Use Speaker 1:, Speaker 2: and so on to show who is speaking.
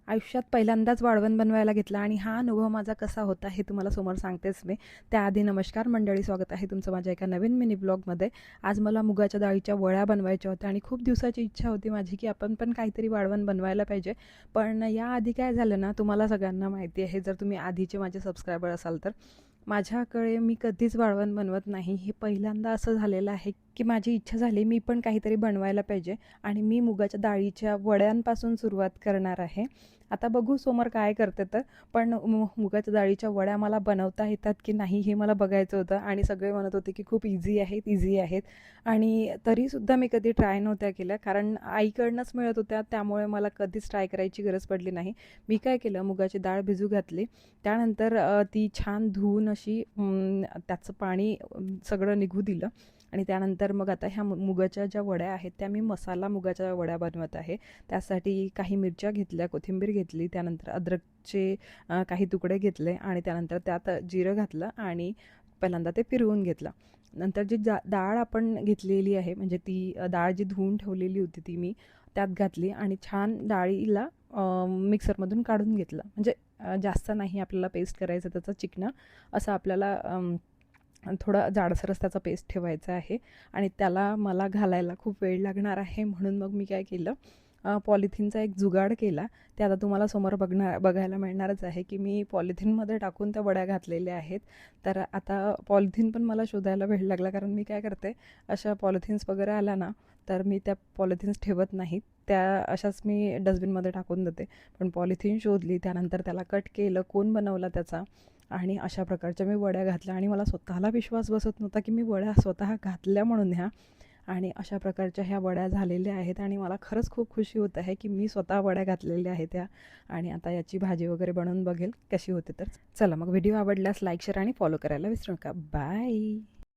Speaker 1: आयुष्यात पहिल्यांदाच वाळवण बनवायला घेतला आणि हा अनुभव माझा कसा होता हे तुम्हाला समोर सांगतेच मी. त्याआधी नमस्कार मंडळी, स्वागत आहे तुमचं माझ्या एका नवीन मिनी ब्लॉगमध्ये. आज मला मुगाच्या डाळीच्या वड्या बनवायच्या होत्या आणि खूप दिवसाची इच्छा होती माझी की आपण पण काहीतरी वाळवण बनवायला पाहिजे. पण याआधी काय झालं ना, तुम्हाला सगळ्यांना माहिती आहे, जर तुम्ही आधीचे माझे सबस्क्रायबर असाल तर माझ्याकडे मी कधीच वाळवण बनवत नाही. हे पहिल्यांदा असं झालेलं आहे की माझी इच्छा झाली मी पण काहीतरी बनवायला पाहिजे आणि मी मुगाच्या डाळीच्या वड्यांपासून सुरुवात करणार आहे. आता बघू समोर काय करते तर. पण मुगाच्या डाळीच्या वड्या मला बनवता येतात की नाही हे मला बघायचं होतं आणि सगळे म्हणत होते की खूप इझी आहेत आणि तरीसुद्धा मी कधी ट्राय नव्हत्या केल्या, कारण आईकडनंच मिळत होत्या, त्यामुळे मला कधीच ट्राय करायची गरज पडली नाही. मी काय केलं, मुगाची डाळ भिजू घातली. त्यानंतर ती छान धुवून अशी त्याचं पाणी सगळं निघू दिलं आणि त्यानंतर मग आता ह्या मुगाच्या ज्या वड्या आहेत त्या मी मसाला मुगाच्या वड्या बनवत आहे. त्यासाठी काही मिरच्या घेतल्या, कोथिंबीर घेतली, त्यानंतर अद्रकचे काही तुकडे घेतले आणि त्यानंतर त्यात जिरं घातलं आणि पहिल्यांदा ते फिरवून घेतलं. नंतर जी डाळ आपण घेतलेली आहे, म्हणजे ती डाळ जी धुवून ठेवलेली होती ती मी त्यात घातली आणि छान डाळीला मिक्सरमधून काढून घेतलं. म्हणजे जास्त नाही आपल्याला पेस्ट करायचं त्याचं चिकनं, असं आपल्याला थोडा जाडसरच त्याचा पेस्ट ठेवायचा आहे आणि त्याला मला घालायला खूप वेळ लागणार आहे. म्हणून मग मी काय केलं, पॉलिथिनचा एक जुगाड केला. ते आता तुम्हाला समोर बघायला मिळणारच आहे की मी पॉलिथिनमध्ये टाकून त्या वड्या घातलेल्या आहेत. तर आता पॉलिथिन पण मला शोधायला वेळ लागला, कारण मी काय करते, अशा पॉलिथिन्स वगैरे आल्या ना तर मी त्या पॉलिथिन्स ठेवत नाहीत, त्या अशाच मी डस्टबिनमध्ये टाकून देते. पण पॉलिथिन शोधली, त्यानंतर त्याला कट केलं, कोन बनवला त्याचा आणि अशा प्रकारच्या मी वड्या घातल्या आणि मला स्वतःला विश्वास बसत नव्हता की मी वड्या स्वतः घातल्या म्हणून ह्या. आणि अशा प्रकारच्या ह्या वड्या झालेल्या आहेत आणि मला खरंच खूप खुशी होत आहे की मी स्वतः वड्या घातलेल्या आहेत त्या. आणि आता याची भाजी वगैरे बनवून बघेल कशी होते. तर चला मग, व्हिडिओ आवडल्यास लाईक, शेअर आणि फॉलो करायला विसरू नका. बाय.